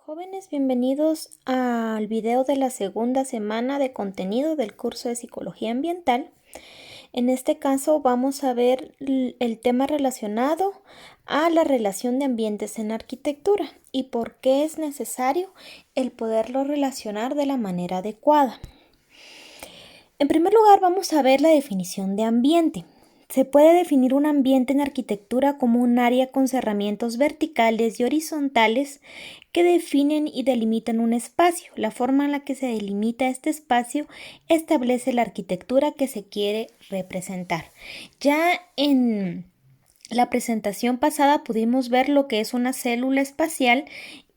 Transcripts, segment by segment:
Jóvenes, bienvenidos al video de la segunda semana de contenido del curso de Psicología Ambiental. En este caso vamos a ver el tema relacionado a la relación de ambientes en arquitectura y por qué es necesario el poderlo relacionar de la manera adecuada. En primer lugar, vamos a ver la definición de ambiente. Se puede definir un ambiente en arquitectura como un área con cerramientos verticales y horizontales que definen y delimitan un espacio. La forma en la que se delimita este espacio establece la arquitectura que se quiere representar. Ya en la presentación pasada pudimos ver lo que es una célula espacial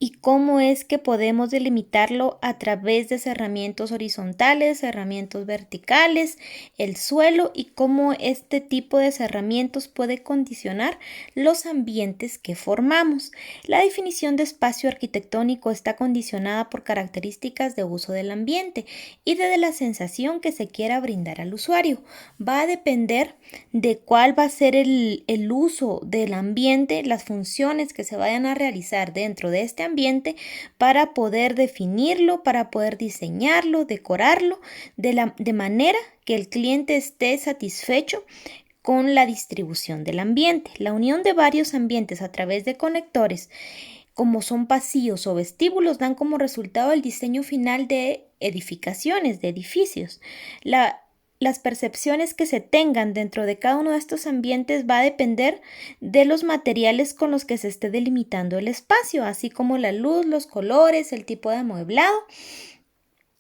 y cómo es que podemos delimitarlo a través de cerramientos horizontales, cerramientos verticales, el suelo y cómo este tipo de cerramientos puede condicionar los ambientes que formamos. La definición de espacio arquitectónico está condicionada por características de uso del ambiente y de la sensación que se quiera brindar al usuario. Va a depender de cuál va a ser el uso del ambiente, las funciones que se vayan a realizar dentro de este ambiente para poder definirlo, para poder diseñarlo, decorarlo de manera que el cliente esté satisfecho con la distribución del ambiente. La unión de varios ambientes a través de conectores, como son pasillos o vestíbulos, dan como resultado el diseño final de edificaciones, de edificios. Las percepciones que se tengan dentro de cada uno de estos ambientes va a depender de los materiales con los que se esté delimitando el espacio, así como la luz, los colores, el tipo de amueblado.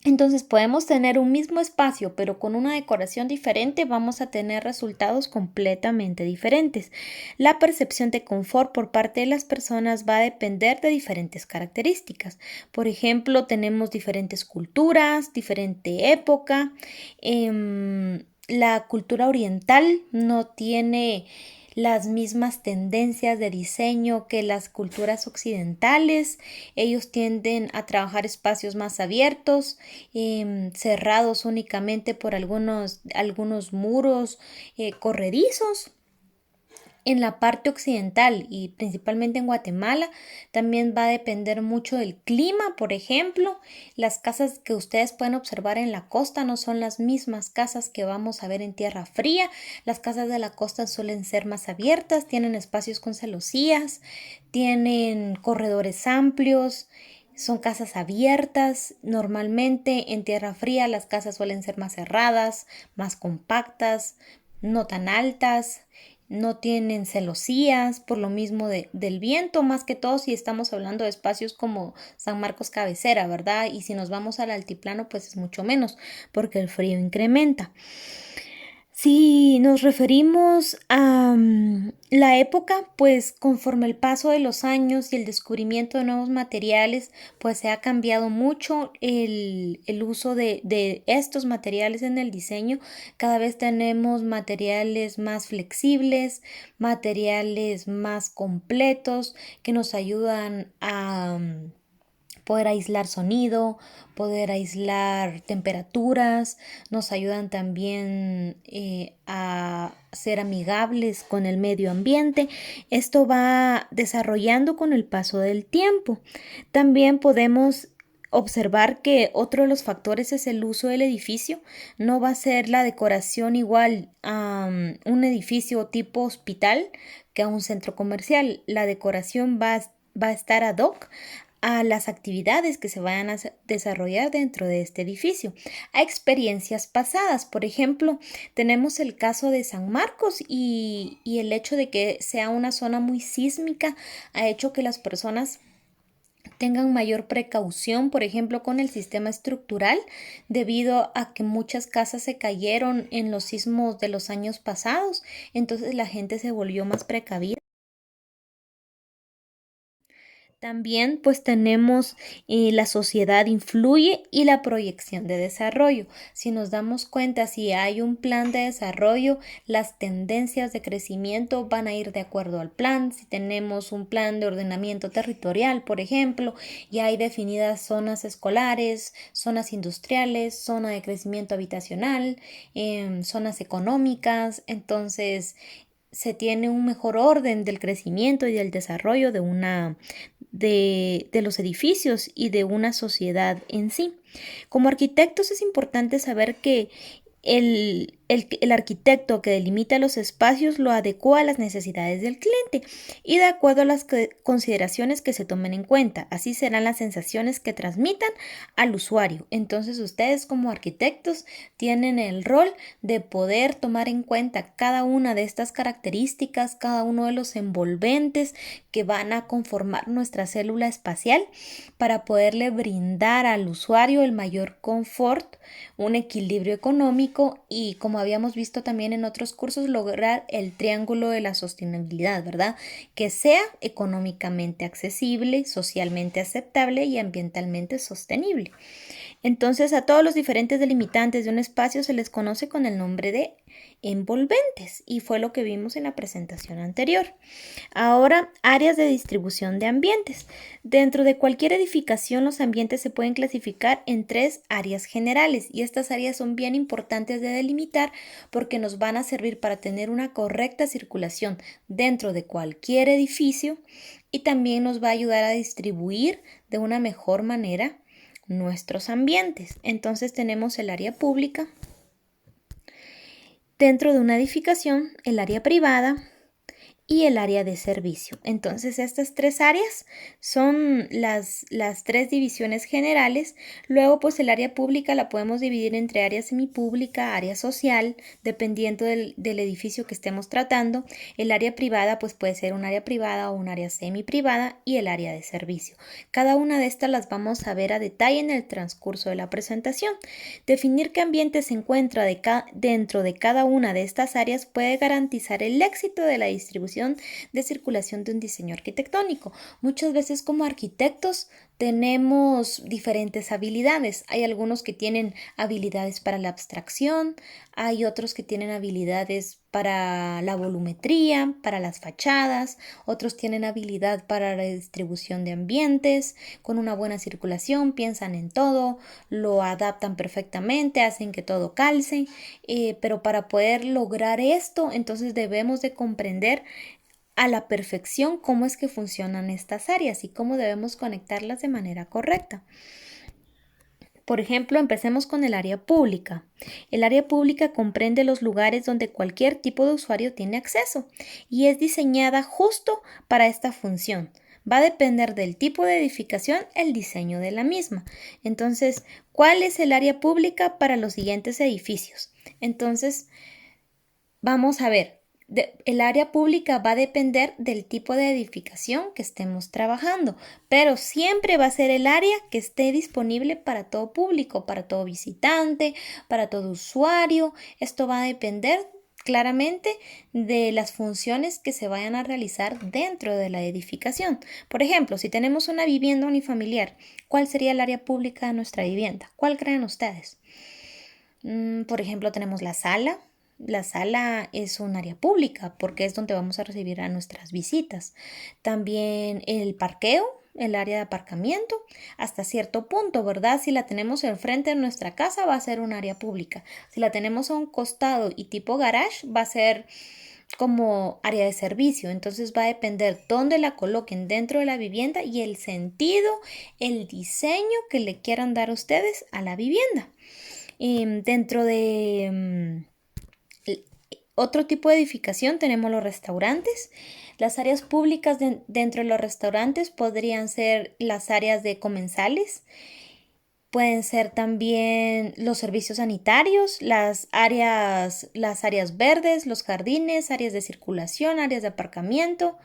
Entonces podemos tener un mismo espacio, pero con una decoración diferente vamos a tener resultados completamente diferentes. La percepción de confort por parte de las personas va a depender de diferentes características. Por ejemplo, tenemos diferentes culturas, diferente época. La cultura oriental no tiene las mismas tendencias de diseño que las culturas occidentales. Ellos tienden a trabajar espacios más abiertos, cerrados únicamente por algunos muros corredizos. En la parte occidental y principalmente en Guatemala también va a depender mucho del clima. Por ejemplo, las casas que ustedes pueden observar en la costa no son las mismas casas que vamos a ver en tierra fría. Las casas de la costa suelen ser más abiertas, tienen espacios con celosías, tienen corredores amplios. Son casas abiertas. Normalmente en tierra fría las casas suelen ser más cerradas, más compactas, no tan altas, no tienen celosías por lo mismo del viento, más que todo si estamos hablando de espacios como San Marcos Cabecera, ¿verdad? Y si nos vamos al altiplano, pues es mucho menos, porque el frío incrementa. Si nos referimos a la época, pues conforme el paso de los años y el descubrimiento de nuevos materiales, pues se ha cambiado mucho el uso de estos materiales en el diseño. Cada vez tenemos materiales más flexibles, materiales más completos que nos ayudan a poder aislar sonido, poder aislar temperaturas, nos ayudan también a ser amigables con el medio ambiente. Esto va desarrollando con el paso del tiempo. También podemos observar que otro de los factores es el uso del edificio. No va a ser la decoración igual a un edificio tipo hospital que a un centro comercial. La decoración va a estar ad hoc a las actividades que se vayan a desarrollar dentro de este edificio, a experiencias pasadas. Por ejemplo, tenemos el caso de San Marcos y el hecho de que sea una zona muy sísmica ha hecho que las personas tengan mayor precaución, por ejemplo, con el sistema estructural, debido a que muchas casas se cayeron en los sismos de los años pasados. Entonces la gente se volvió más precavida. También pues tenemos la sociedad influye y la proyección de desarrollo. Si nos damos cuenta, si hay un plan de desarrollo, las tendencias de crecimiento van a ir de acuerdo al plan. Si tenemos un plan de ordenamiento territorial, por ejemplo, ya hay definidas zonas escolares, zonas industriales, zona de crecimiento habitacional, zonas económicas. Entonces se tiene un mejor orden del crecimiento y del desarrollo de los edificios y de una sociedad en sí. Como arquitectos es importante saber que el arquitecto que delimita los espacios lo adecua a las necesidades del cliente y de acuerdo a las consideraciones que se tomen en cuenta. Así serán las sensaciones que transmitan al usuario. Entonces ustedes como arquitectos tienen el rol de poder tomar en cuenta cada una de estas características, cada uno de los envolventes que van a conformar nuestra célula espacial para poderle brindar al usuario el mayor confort, un equilibrio económico y, como habíamos visto también en otros cursos, lograr el triángulo de la sostenibilidad, ¿verdad? Que sea económicamente accesible, socialmente aceptable y ambientalmente sostenible. Entonces, a todos los diferentes delimitantes de un espacio se les conoce con el nombre de envolventes y fue lo que vimos en la presentación anterior. Ahora, áreas de distribución de ambientes. Dentro de cualquier edificación, los ambientes se pueden clasificar en 3 áreas generales y estas áreas son bien importantes de delimitar porque nos van a servir para tener una correcta circulación dentro de cualquier edificio y también nos va a ayudar a distribuir de una mejor manera nuestros ambientes. Entonces tenemos el área pública, dentro de una edificación, el área privada y el área de servicio. Entonces estas 3 áreas son las 3 divisiones generales. Luego pues el área pública la podemos dividir entre área semipública, área social, dependiendo del edificio que estemos tratando. El área privada pues puede ser un área privada o un área semiprivada y el área de servicio. Cada una de estas las vamos a ver a detalle en el transcurso de la presentación. Definir qué ambiente se encuentra dentro de cada una de estas áreas puede garantizar el éxito de la distribución de circulación de un diseño arquitectónico. Muchas veces como arquitectos tenemos diferentes habilidades. Hay algunos que tienen habilidades para la abstracción, hay otros que tienen habilidades para la volumetría, para las fachadas, otros tienen habilidad para la distribución de ambientes, con una buena circulación, piensan en todo, lo adaptan perfectamente, hacen que todo calce, pero para poder lograr esto, entonces debemos de comprender a la perfección cómo es que funcionan estas áreas y cómo debemos conectarlas de manera correcta. Por ejemplo, empecemos con el área pública. El área pública comprende los lugares donde cualquier tipo de usuario tiene acceso y es diseñada justo para esta función. Va a depender del tipo de edificación el diseño de la misma. Entonces, ¿cuál es el área pública para los siguientes edificios? Entonces, vamos a ver. El área pública va a depender del tipo de edificación que estemos trabajando, pero siempre va a ser el área que esté disponible para todo público, para todo visitante, para todo usuario. Esto va a depender claramente de las funciones que se vayan a realizar dentro de la edificación. Por ejemplo, si tenemos una vivienda unifamiliar, ¿cuál sería el área pública de nuestra vivienda? ¿Cuál creen ustedes? Por ejemplo, tenemos la sala. La sala es un área pública porque es donde vamos a recibir a nuestras visitas. También el parqueo, el área de aparcamiento, hasta cierto punto, ¿verdad? Si la tenemos enfrente de nuestra casa va a ser un área pública. Si la tenemos a un costado y tipo garage va a ser como área de servicio. Entonces va a depender dónde la coloquen dentro de la vivienda y el sentido, el diseño que le quieran dar ustedes a la vivienda. Dentro de otro tipo de edificación tenemos los restaurantes. Las áreas públicas dentro de los restaurantes podrían ser las áreas de comensales, pueden ser también los servicios sanitarios, las áreas verdes, los jardines, áreas de circulación, áreas de aparcamiento,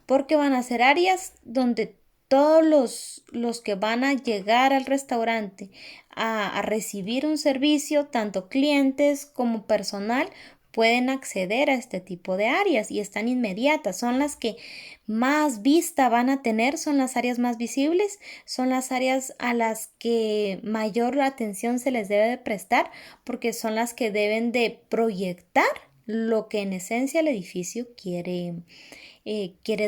porque van a ser áreas donde todos los que van a llegar al restaurante a recibir un servicio, tanto clientes como personal, pueden acceder a este tipo de áreas y están inmediatas, son las que más vista van a tener, son las áreas más visibles, son las áreas a las que mayor atención se les debe de prestar porque son las que deben de proyectar lo que en esencia el edificio quiere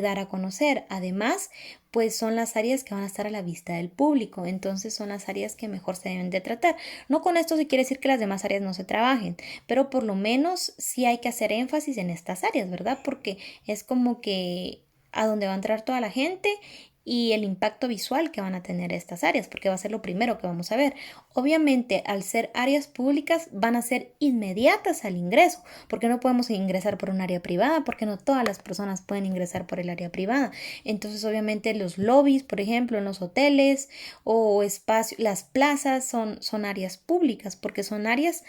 dar a conocer. Además, pues son las áreas que van a estar a la vista del público, entonces son las áreas que mejor se deben de tratar. No con esto se quiere decir que las demás áreas no se trabajen, pero por lo menos sí hay que hacer énfasis en estas áreas, ¿verdad? Porque es como que a donde va a entrar toda la gente y el impacto visual que van a tener estas áreas, porque va a ser lo primero que vamos a ver. Obviamente, al ser áreas públicas, van a ser inmediatas al ingreso, porque no podemos ingresar por un área privada, porque no todas las personas pueden ingresar por el área privada. Entonces, obviamente, los lobbies, por ejemplo, en los hoteles o espacios, las plazas son áreas públicas, porque son áreas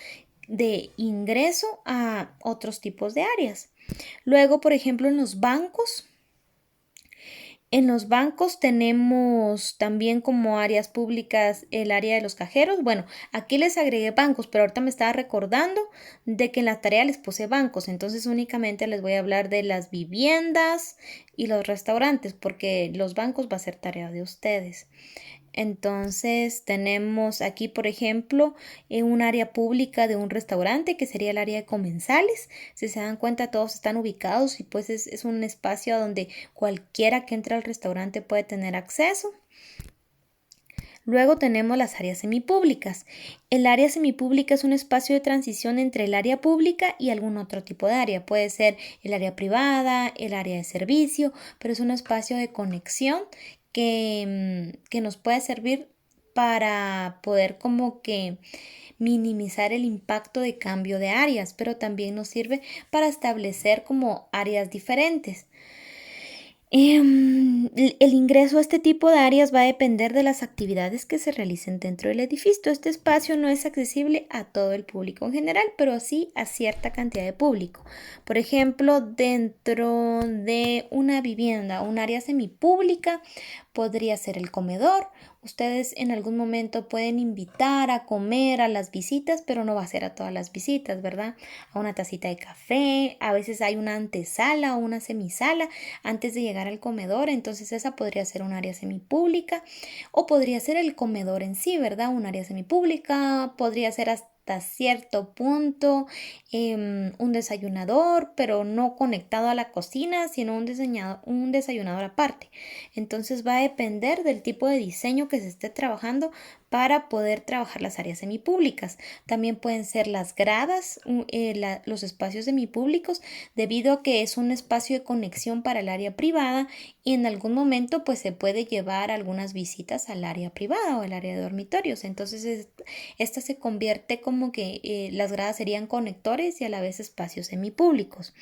de ingreso a otros tipos de áreas. Luego, por ejemplo, en los bancos tenemos también como áreas públicas el área de los cajeros. Bueno, aquí les agregué bancos, pero ahorita me estaba recordando de que en la tarea les puse bancos, entonces únicamente les voy a hablar de las viviendas y los restaurantes, porque los bancos va a ser tarea de ustedes. Entonces tenemos aquí, por ejemplo, un área pública de un restaurante que sería el área de comensales. Si se dan cuenta, todos están ubicados y pues es un espacio donde cualquiera que entre al restaurante puede tener acceso. Luego tenemos las áreas semipúblicas. El área semipública es un espacio de transición entre el área pública y algún otro tipo de área. Puede ser el área privada, el área de servicio, pero es un espacio de conexión que nos puede servir para poder como que minimizar el impacto de cambio de áreas, pero también nos sirve para establecer como áreas diferentes. El ingreso a este tipo de áreas va a depender de las actividades que se realicen dentro del edificio. Este espacio no es accesible a todo el público en general, pero sí a cierta cantidad de público. Por ejemplo, dentro de una vivienda, un área semipública, podría ser el comedor. Ustedes en algún momento pueden invitar a comer a las visitas, pero no va a ser a todas las visitas, ¿verdad? A una tacita de café, a veces hay una antesala o una semisala antes de llegar al comedor, entonces esa podría ser un área semipública o podría ser el comedor en sí, ¿verdad? Un área semipública, podría ser hasta cierto punto un desayunador, pero no conectado a la cocina, sino un desayunador aparte. Entonces va a depender del tipo de diseño que se esté trabajando para poder trabajar las áreas semipúblicas. También pueden ser las gradas, los espacios semipúblicos, debido a que es un espacio de conexión para el área privada y en algún momento pues se puede llevar algunas visitas al área privada o al área de dormitorios. Entonces esta se convierte como que las gradas serían conectores y a la vez espacios semipúblicos.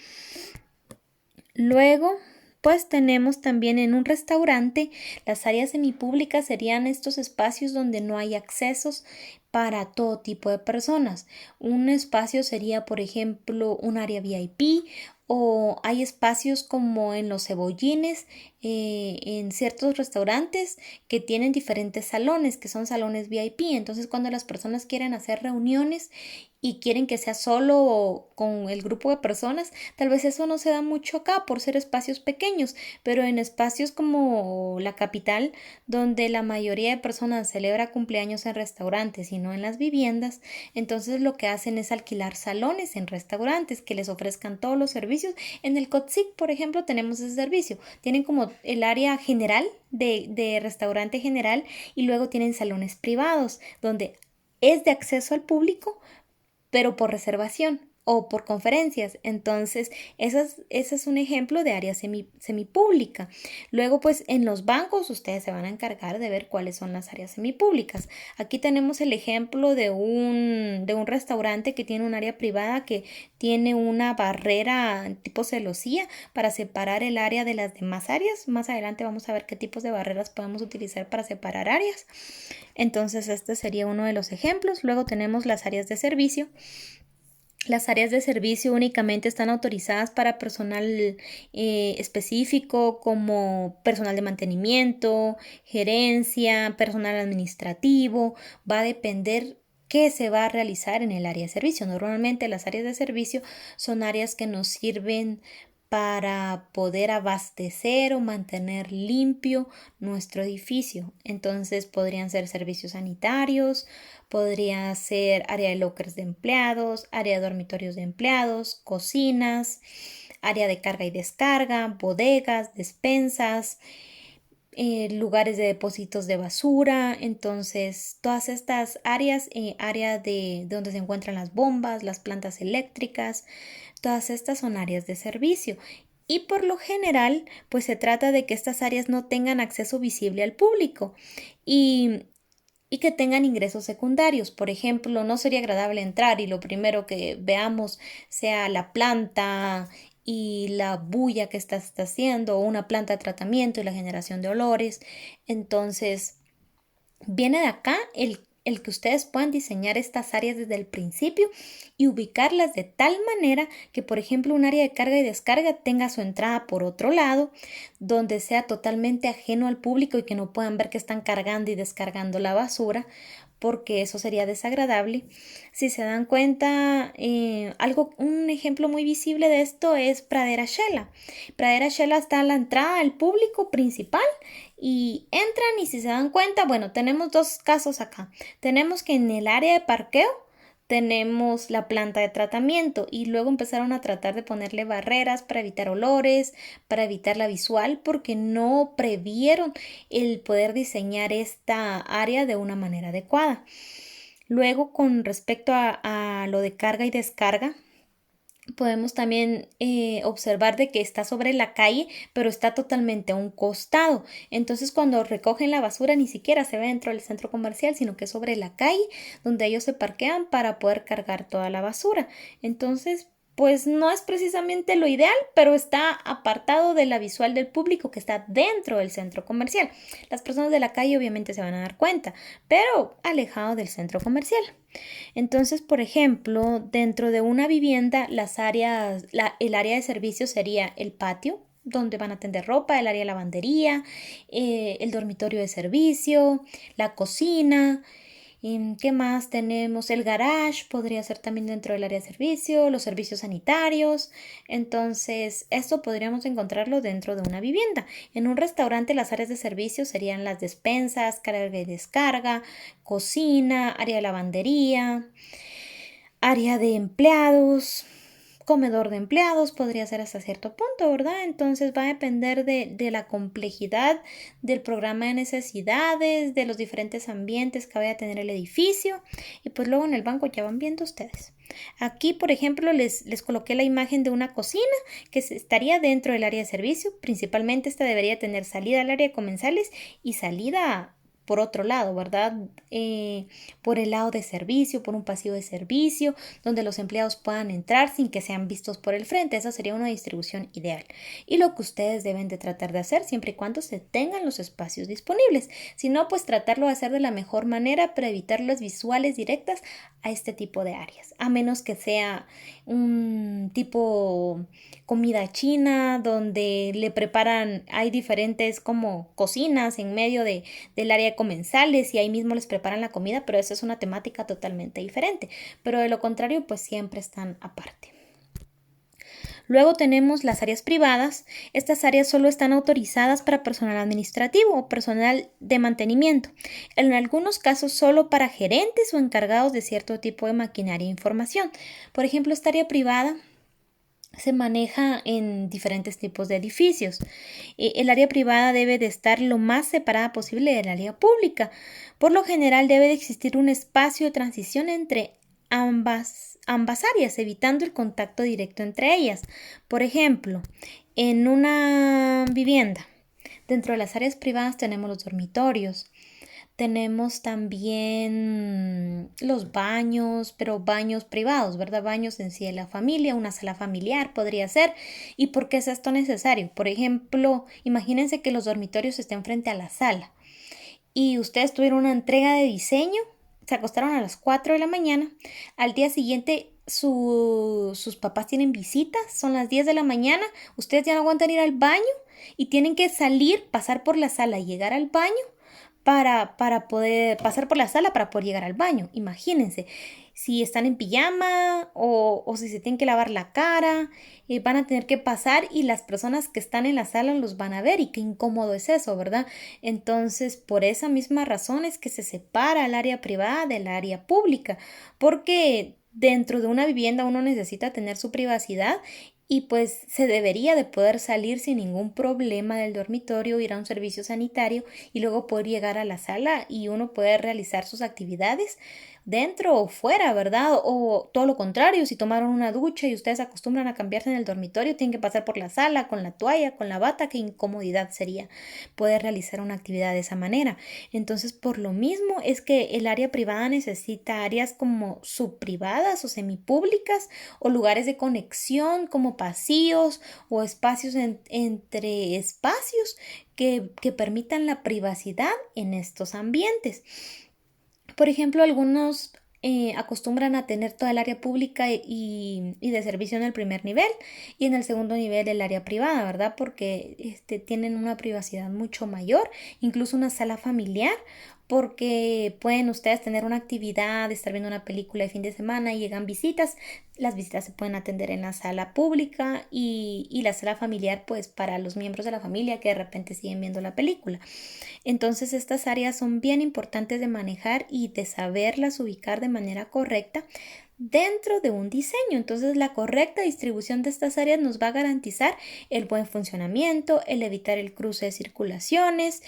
Luego, pues tenemos también en un restaurante, las áreas semipúblicas serían estos espacios donde no hay accesos para todo tipo de personas. Un espacio sería, por ejemplo, un área VIP o hay espacios como en los cebollines, en ciertos restaurantes que tienen diferentes salones, que son salones VIP. Entonces, cuando las personas quieren hacer reuniones y quieren que sea solo o con el grupo de personas, tal vez eso no se da mucho acá por ser espacios pequeños, pero en espacios como la capital, donde la mayoría de personas celebra cumpleaños en restaurantes y no en las viviendas, entonces lo que hacen es alquilar salones en restaurantes que les ofrezcan todos los servicios. En el Cotsic, por ejemplo, tenemos ese servicio. Tienen como el área general de restaurante general y luego tienen salones privados donde es de acceso al público pero por reservación o por conferencias. Entonces, ese es un ejemplo de área semipública. Luego, pues en los bancos ustedes se van a encargar de ver cuáles son las áreas semipúblicas. Aquí tenemos el ejemplo de un restaurante que tiene un área privada que tiene una barrera tipo celosía para separar el área de las demás áreas. Más adelante vamos a ver qué tipos de barreras podemos utilizar para separar áreas. Entonces, este sería uno de los ejemplos. Luego tenemos las áreas de servicio. Las áreas de servicio únicamente están autorizadas para personal específico como personal de mantenimiento, gerencia, personal administrativo. Va a depender qué se va a realizar en el área de servicio. Normalmente las áreas de servicio son áreas que nos sirven para poder abastecer o mantener limpio nuestro edificio. Entonces podrían ser servicios sanitarios, podría ser área de lockers de empleados, área de dormitorios de empleados, cocinas, área de carga y descarga, bodegas, despensas, lugares de depósitos de basura. Entonces todas estas áreas, área de donde se encuentran las bombas, las plantas eléctricas, todas estas son áreas de servicio. y por lo general pues se trata de que estas áreas no tengan acceso visible al público y, y que tengan ingresos secundarios. Por ejemplo, no sería agradable entrar y lo primero que veamos sea la planta y la bulla que está haciendo, o una planta de tratamiento y la generación de olores. Entonces, viene de acá el que ustedes puedan diseñar estas áreas desde el principio y ubicarlas de tal manera que, por ejemplo, un área de carga y descarga tenga su entrada por otro lado, donde sea totalmente ajeno al público y que no puedan ver que están cargando y descargando la basura, porque eso sería desagradable. Si se dan cuenta, un ejemplo muy visible de esto es Pradera Shela. Pradera Shela está a la entrada al público principal y entran y si se dan cuenta, bueno, tenemos dos casos acá. Tenemos que en el área de parqueo tenemos la planta de tratamiento y luego empezaron a tratar de ponerle barreras para evitar olores, para evitar la visual, porque no previeron el poder diseñar esta área de una manera adecuada. Luego, con respecto a lo de carga y descarga, podemos también observar de que está sobre la calle, pero está totalmente a un costado. Entonces, cuando recogen la basura, ni siquiera se ve dentro del centro comercial, sino que es sobre la calle, donde ellos se parquean para poder cargar toda la basura. Entonces, pues no es precisamente lo ideal, pero está apartado de la visual del público que está dentro del centro comercial. Las personas de la calle obviamente se van a dar cuenta, pero alejado del centro comercial. Entonces, por ejemplo, dentro de una vivienda, el área de servicio sería el patio, donde van a tender ropa, el área de lavandería, el dormitorio de servicio, la cocina. ¿Qué más tenemos? El garage podría ser también dentro del área de servicio, los servicios sanitarios. Entonces, esto podríamos encontrarlo dentro de una vivienda. En un restaurante, las áreas de servicio serían las despensas, carga y descarga, cocina, área de lavandería, área de empleados, comedor de empleados, podría ser hasta cierto punto, ¿verdad? Entonces va a depender de la complejidad del programa de necesidades, de los diferentes ambientes que vaya a tener el edificio y pues luego en el banco ya van viendo ustedes. Aquí, por ejemplo, les coloqué la imagen de una cocina que estaría dentro del área de servicio. Principalmente esta debería tener salida al área de comensales y salida por otro lado, ¿verdad? Por el lado de servicio, por un pasillo de servicio, donde los empleados puedan entrar sin que sean vistos por el frente. Esa sería una distribución ideal. Y lo que ustedes deben de tratar de hacer siempre y cuando se tengan los espacios disponibles. Si no, pues tratarlo de hacer de la mejor manera para evitar las visuales directas a este tipo de áreas. A menos que sea un tipo comida china donde le preparan, hay diferentes como cocinas en medio del área de comensales y ahí mismo les preparan la comida, pero esa es una temática totalmente diferente. Pero de lo contrario, pues siempre están aparte. Luego tenemos las áreas privadas. Estas áreas solo están autorizadas para personal administrativo o personal de mantenimiento. En algunos casos solo para gerentes o encargados de cierto tipo de maquinaria e información. Por ejemplo, esta área privada se maneja en diferentes tipos de edificios. El área privada debe de estar lo más separada posible del área pública. Por lo general debe de existir un espacio de transición entre ambas áreas, evitando el contacto directo entre ellas. Por ejemplo, en una vivienda, dentro de las áreas privadas tenemos los dormitorios. Tenemos también los baños, pero baños privados, ¿verdad? Baños en sí de la familia, una sala familiar podría ser. ¿Y por qué es esto necesario? Por ejemplo, imagínense que los dormitorios estén frente a la sala y ustedes tuvieron una entrega de diseño, se acostaron a las 4 de la mañana, al día siguiente sus papás tienen visitas, son las 10 de la mañana, ustedes ya no aguantan ir al baño y tienen que salir, pasar por la sala y llegar al baño para poder pasar por la sala para poder llegar al baño. Imagínense, si están en pijama o si se tienen que lavar la cara, van a tener que pasar y las personas que están en la sala los van a ver y qué incómodo es eso, ¿verdad? Entonces, por esa misma razón es que se separa el área privada del área pública, porque dentro de una vivienda uno necesita tener su privacidad y pues se debería de poder salir sin ningún problema del dormitorio, ir a un servicio sanitario y luego poder llegar a la sala y uno poder realizar sus actividades dentro o fuera, ¿verdad? O todo lo contrario, si tomaron una ducha y ustedes acostumbran a cambiarse en el dormitorio, tienen que pasar por la sala con la toalla, con la bata, qué incomodidad sería poder realizar una actividad de esa manera. Entonces, por lo mismo es que el área privada necesita áreas como subprivadas o semipúblicas o lugares de conexión como pasillos o espacios entre espacios que permitan la privacidad en estos ambientes. Por ejemplo, algunos acostumbran a tener toda el área pública y de servicio en el primer nivel y en el segundo nivel el área privada, ¿verdad? Porque tienen una privacidad mucho mayor, incluso una sala familiar, porque pueden ustedes tener una actividad, estar viendo una película de fin de semana y llegan visitas. Las visitas se pueden atender en la sala pública y la sala familiar, pues para los miembros de la familia que de repente siguen viendo la película. Entonces estas áreas son bien importantes de manejar y de saberlas ubicar de manera correcta dentro de un diseño. Entonces la correcta distribución de estas áreas nos va a garantizar el buen funcionamiento, el evitar el cruce de circulaciones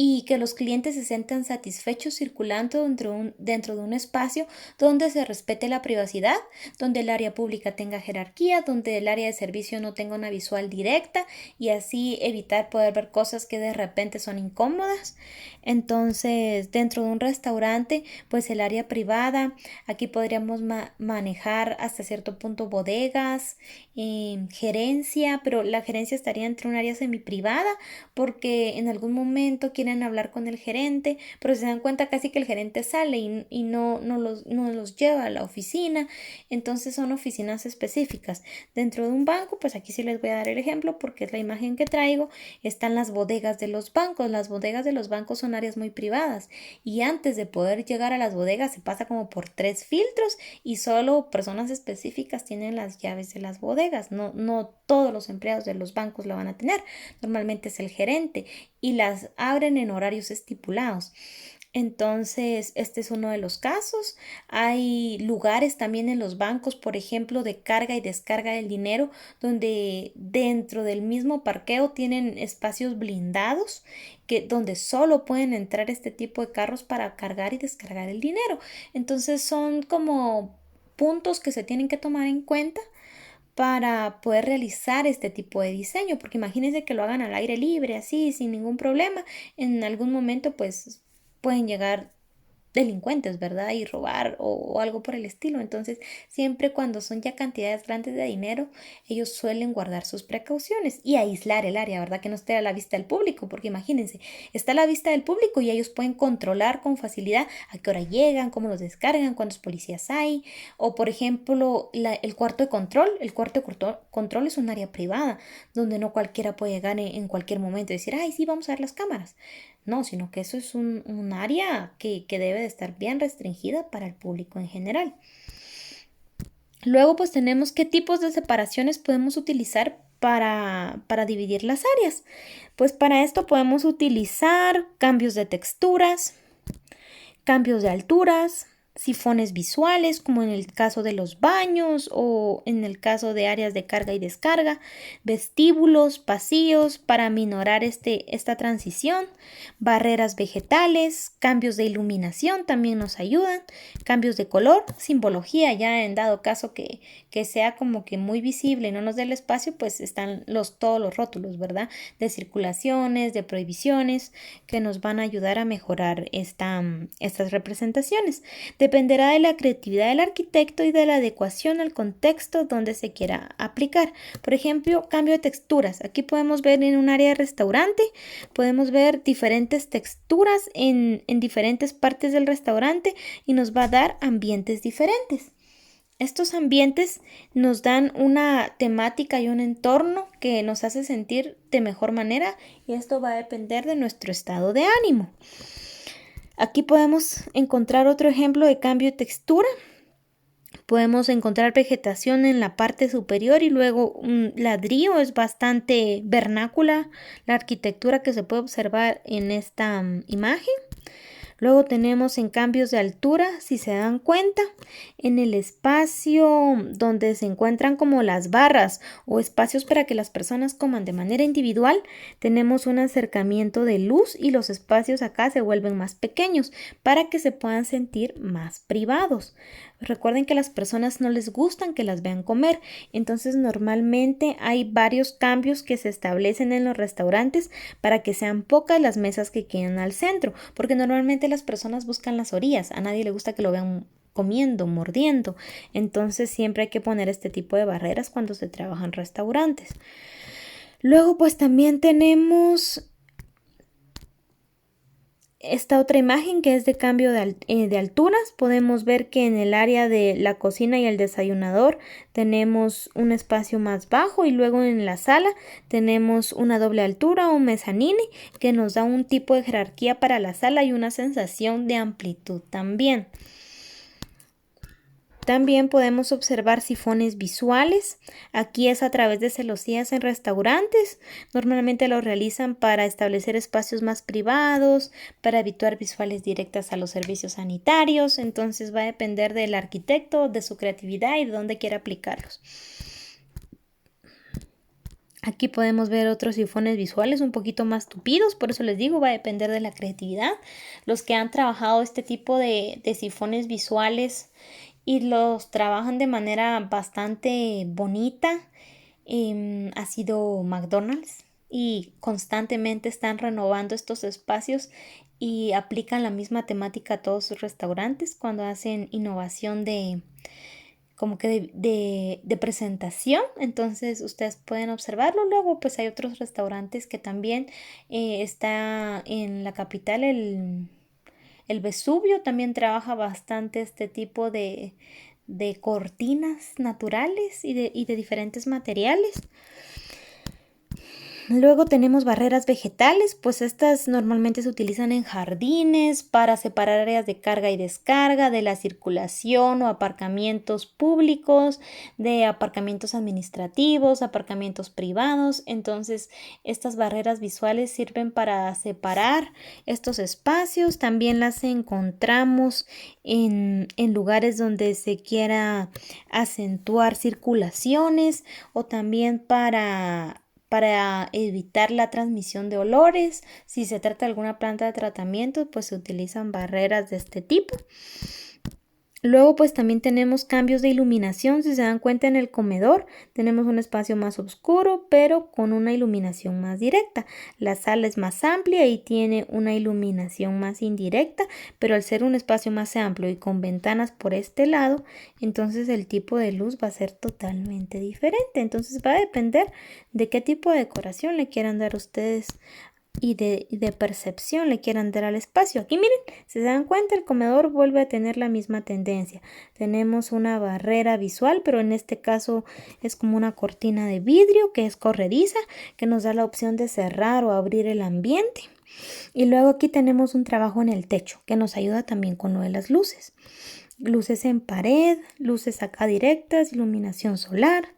y que los clientes se sientan satisfechos circulando dentro de un espacio donde se respete la privacidad, donde el área pública tenga jerarquía, donde el área de servicio no tenga una visual directa y así evitar poder ver cosas que de repente son incómodas. Entonces, dentro de un restaurante, pues el área privada, aquí podríamos manejar hasta cierto punto bodegas, gerencia, pero la gerencia estaría entre un área semiprivada porque en algún momento quieren hablar con el gerente, pero se dan cuenta casi que el gerente sale y no los lleva a la oficina, entonces son oficinas específicas. Dentro de un banco, pues aquí sí les voy a dar el ejemplo porque es la imagen que traigo, están las bodegas de los bancos. Las bodegas de los bancos son áreas muy privadas y antes de poder llegar a las bodegas se pasa como por 3 filtros y solo personas específicas tienen las llaves de las bodegas, no todos los empleados de los bancos la van a tener, normalmente es el gerente y las abren en horarios estipulados. Entonces, este es uno de los casos. Hay lugares también en los bancos, por ejemplo, de carga y descarga del dinero, donde dentro del mismo parqueo tienen espacios blindados donde solo pueden entrar este tipo de carros para cargar y descargar el dinero. Entonces, son como puntos que se tienen que tomar en cuenta para poder realizar este tipo de diseño, porque imagínense que lo hagan al aire libre, así, sin ningún problema, en algún momento pues pueden llegar delincuentes, ¿verdad? Y robar o algo por el estilo. Entonces, siempre cuando son ya cantidades grandes de dinero, ellos suelen guardar sus precauciones y aislar el área, ¿verdad? Que no esté a la vista del público, porque imagínense, está a la vista del público y ellos pueden controlar con facilidad a qué hora llegan, cómo los descargan, cuántos policías hay, o por ejemplo, el cuarto de control. El cuarto de control es un área privada, donde no cualquiera puede llegar en cualquier momento y decir, ay, sí, vamos a ver las cámaras. No, sino que eso es un área que debe de estar bien restringida para el público en general. Luego pues tenemos qué tipos de separaciones podemos utilizar para dividir las áreas. Pues para esto podemos utilizar cambios de texturas, cambios de alturas, sifones visuales, como en el caso de los baños o en el caso de áreas de carga y descarga, vestíbulos, pasillos para aminorar esta transición, barreras vegetales, cambios de iluminación también nos ayudan, cambios de color, simbología, ya en dado caso que sea como que muy visible y no nos dé el espacio, pues están todos los rótulos, ¿verdad? De circulaciones, de prohibiciones, que nos van a ayudar a mejorar estas representaciones. Dependerá de la creatividad del arquitecto y de la adecuación al contexto donde se quiera aplicar. Por ejemplo, cambio de texturas. Aquí podemos ver en un área de restaurante, podemos ver diferentes texturas en diferentes partes del restaurante y nos va a dar ambientes diferentes. Estos ambientes nos dan una temática y un entorno que nos hace sentir de mejor manera y esto va a depender de nuestro estado de ánimo. Aquí podemos encontrar otro ejemplo de cambio de textura. Podemos encontrar vegetación en la parte superior y luego un ladrillo. Es bastante vernácula la arquitectura que se puede observar en esta imagen. Luego tenemos en cambios de altura, si se dan cuenta, en el espacio donde se encuentran como las barras o espacios para que las personas coman de manera individual, tenemos un acercamiento de luz y los espacios acá se vuelven más pequeños para que se puedan sentir más privados. Recuerden que a las personas no les gustan que las vean comer, entonces normalmente hay varios cambios que se establecen en los restaurantes para que sean pocas las mesas que quedan al centro, porque normalmente las personas buscan las orillas, a nadie le gusta que lo vean comiendo, mordiendo, entonces siempre hay que poner este tipo de barreras cuando se trabaja en restaurantes. Luego pues también tenemos esta otra imagen que es de cambio de alturas. Podemos ver que en el área de la cocina y el desayunador tenemos un espacio más bajo y luego en la sala tenemos una doble altura o mezzanine que nos da un tipo de jerarquía para la sala y una sensación de amplitud también. También podemos observar sifones visuales. Aquí es a través de celosías en restaurantes. Normalmente lo realizan para establecer espacios más privados, para evitar visuales directas a los servicios sanitarios. Entonces va a depender del arquitecto, de su creatividad y de dónde quiera aplicarlos. Aquí podemos ver otros sifones visuales un poquito más tupidos, por eso les digo, va a depender de la creatividad. Los que han trabajado este tipo de sifones visuales y los trabajan de manera bastante bonita, ha sido McDonald's, y constantemente están renovando estos espacios y aplican la misma temática a todos sus restaurantes cuando hacen innovación de presentación. Entonces ustedes pueden observarlo. Luego pues hay otros restaurantes que también está en la capital, el Vesubio también trabaja bastante este tipo de cortinas naturales y de diferentes materiales. Luego tenemos barreras vegetales, pues estas normalmente se utilizan en jardines para separar áreas de carga y descarga, de la circulación o aparcamientos públicos, de aparcamientos administrativos, aparcamientos privados. Entonces, estas barreras visuales sirven para separar estos espacios. También las encontramos en lugares donde se quiera acentuar circulaciones o también para evitar la transmisión de olores. Si se trata de alguna planta de tratamiento, pues se utilizan barreras de este tipo. Luego pues también tenemos cambios de iluminación. Si se dan cuenta, en el comedor tenemos un espacio más oscuro pero con una iluminación más directa. La sala es más amplia y tiene una iluminación más indirecta, pero al ser un espacio más amplio y con ventanas por este lado, entonces el tipo de luz va a ser totalmente diferente. Entonces va a depender de qué tipo de decoración le quieran dar ustedes y de percepción le quieran dar al espacio. Aquí miren, si se dan cuenta, el comedor vuelve a tener la misma tendencia. Tenemos una barrera visual, pero en este caso es como una cortina de vidrio que es corrediza, que nos da la opción de cerrar o abrir el ambiente. Y luego aquí tenemos un trabajo en el techo que nos ayuda también con lo de las luces. Luces en pared, luces acá directas, iluminación solar.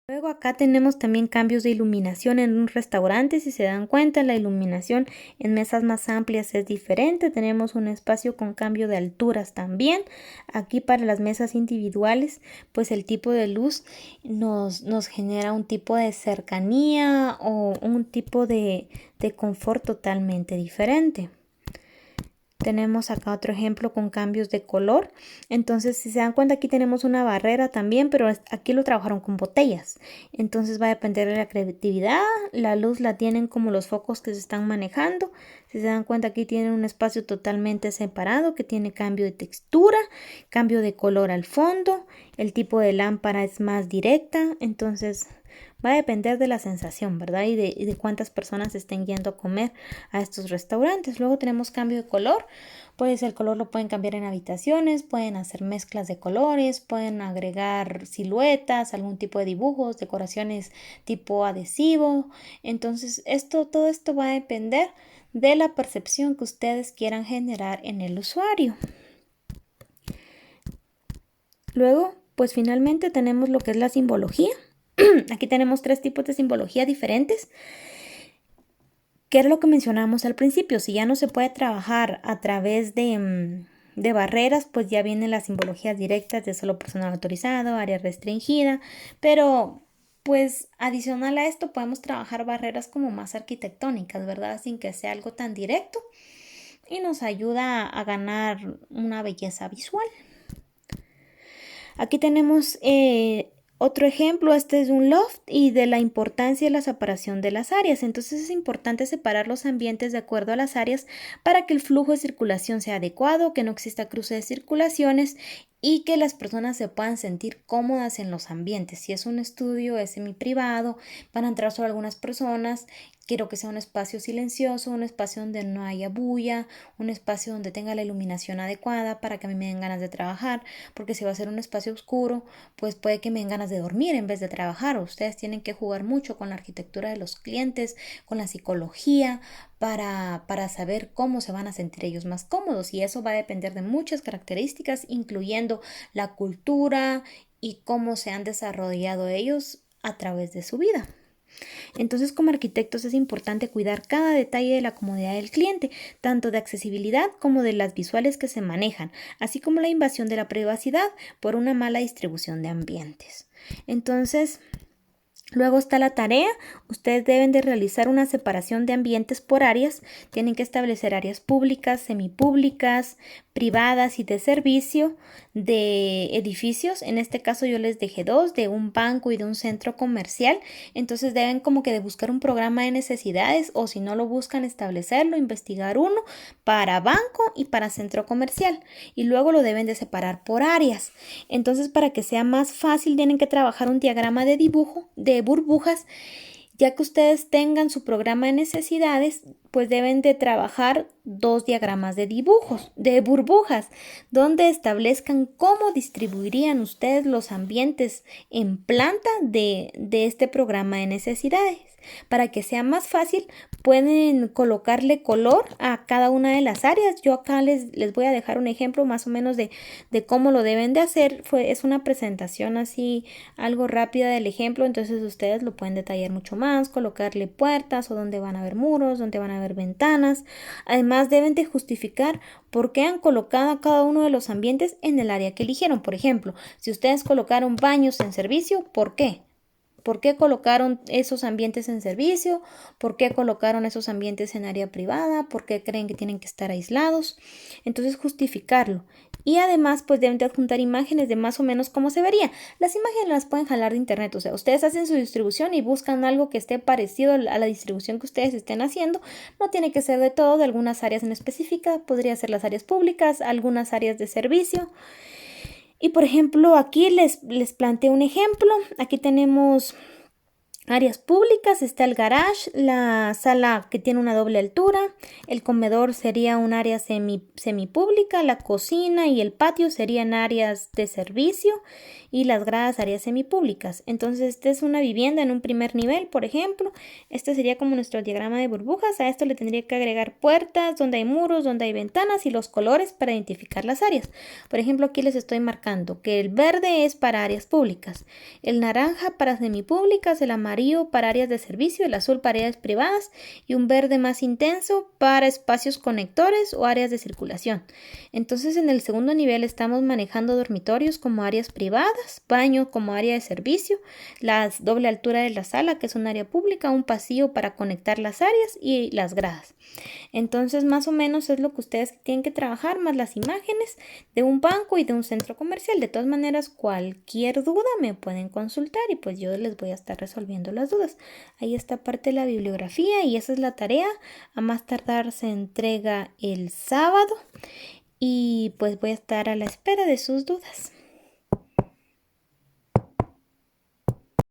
Luego acá tenemos también cambios de iluminación en un restaurante. Si se dan cuenta, la iluminación en mesas más amplias es diferente. Tenemos un espacio con cambio de alturas también. Aquí para las mesas individuales, pues el tipo de luz nos genera un tipo de cercanía o un tipo de confort totalmente diferente. Tenemos acá otro ejemplo con cambios de color. Entonces, si se dan cuenta, aquí tenemos una barrera también, pero aquí lo trabajaron con botellas. Entonces va a depender de la creatividad. La luz la tienen como los focos que se están manejando. Si se dan cuenta, aquí tienen un espacio totalmente separado que tiene cambio de textura, cambio de color al fondo. El tipo de lámpara es más directa. Entonces va a depender de la sensación, ¿verdad? Y de cuántas personas estén yendo a comer a estos restaurantes. Luego tenemos cambio de color. Pues el color lo pueden cambiar en habitaciones, pueden hacer mezclas de colores, pueden agregar siluetas, algún tipo de dibujos, decoraciones tipo adhesivo. Entonces, todo esto va a depender de la percepción que ustedes quieran generar en el usuario. Luego, pues finalmente tenemos lo que es la simbología. Aquí tenemos 3 tipos de simbología diferentes. ¿Qué era lo que mencionamos al principio? Si ya no se puede trabajar a través de barreras, pues ya vienen las simbologías directas de solo personal autorizado, área restringida, pero pues adicional a esto podemos trabajar barreras como más arquitectónicas, ¿verdad? Sin que sea algo tan directo y nos ayuda a ganar una belleza visual. Aquí tenemos otro ejemplo, este es un loft y de la importancia de la separación de las áreas. Entonces es importante separar los ambientes de acuerdo a las áreas para que el flujo de circulación sea adecuado, que no exista cruce de circulaciones y que las personas se puedan sentir cómodas en los ambientes. Si es un estudio, es semi-privado, van a entrar solo algunas personas. Quiero que sea un espacio silencioso, un espacio donde no haya bulla, un espacio donde tenga la iluminación adecuada para que a mí me den ganas de trabajar, porque si va a ser un espacio oscuro, pues puede que me den ganas de dormir en vez de trabajar. Ustedes tienen que jugar mucho con la arquitectura de los clientes, con la psicología, para saber cómo se van a sentir ellos más cómodos, y eso va a depender de muchas características, incluyendo la cultura y cómo se han desarrollado ellos a través de su vida. Entonces, como arquitectos es importante cuidar cada detalle de la comodidad del cliente, tanto de accesibilidad como de las visuales que se manejan, así como la invasión de la privacidad por una mala distribución de ambientes. Entonces, luego está la tarea. Ustedes deben de realizar una separación de ambientes por áreas. Tienen que establecer áreas públicas, semipúblicas, privadas y de servicio de edificios. En este caso yo les dejé 2, de un banco y de un centro comercial. Entonces deben como que de buscar un programa de necesidades, o si no lo buscan, establecerlo, investigar uno para banco y para centro comercial. Y luego lo deben de separar por áreas. Entonces, para que sea más fácil, tienen que trabajar un diagrama de dibujo de burbujas. Ya que ustedes tengan su programa de necesidades, pues deben de trabajar 2 diagramas de dibujos, de burbujas, donde establezcan cómo distribuirían ustedes los ambientes en planta de este programa de necesidades. Para que sea más fácil, pueden colocarle color a cada una de las áreas. Yo acá les voy a dejar un ejemplo más o menos de cómo lo deben de hacer. Es una presentación así, algo rápida del ejemplo, entonces ustedes lo pueden detallar mucho más, colocarle puertas o donde van a haber muros, donde van a haber ventanas. Además, deben de justificar por qué han colocado cada uno de los ambientes en el área que eligieron. Por ejemplo, si ustedes colocaron baños en servicio, ¿por qué? ¿Por qué colocaron esos ambientes en servicio? ¿Por qué colocaron esos ambientes en área privada? ¿Por qué creen que tienen que estar aislados? Entonces, justificarlo. Y además, pues deben de adjuntar imágenes de más o menos cómo se vería. Las imágenes las pueden jalar de internet. O sea, ustedes hacen su distribución y buscan algo que esté parecido a la distribución que ustedes estén haciendo. No tiene que ser de todo, de algunas áreas en específica. Podría ser las áreas públicas, algunas áreas de servicio. Y por ejemplo, aquí les planteo un ejemplo. Aquí tenemos áreas públicas, está el garage, la sala que tiene una doble altura, el comedor sería un área semipública, la cocina y el patio serían áreas de servicio y las gradas áreas semipúblicas. Entonces, esta es una vivienda en un primer nivel, por ejemplo. Este sería como nuestro diagrama de burbujas. A esto le tendría que agregar puertas, donde hay muros, donde hay ventanas y los colores para identificar las áreas. Por ejemplo, aquí les estoy marcando que el verde es para áreas públicas, el naranja para semipúblicas, el amarillo para áreas de servicio, el azul para áreas privadas y un verde más intenso para espacios conectores o áreas de circulación. Entonces, en el segundo nivel estamos manejando dormitorios como áreas privadas, baño como área de servicio, la doble altura de la sala, que es un área pública, un pasillo para conectar las áreas y las gradas. Entonces, más o menos es lo que ustedes tienen que trabajar, más las imágenes de un banco y de un centro comercial. De todas maneras, cualquier duda me pueden consultar y pues yo les voy a estar resolviendo las dudas. Ahí está parte de la bibliografía y esa es la tarea. A más tardar se entrega el sábado y pues voy a estar a la espera de sus dudas.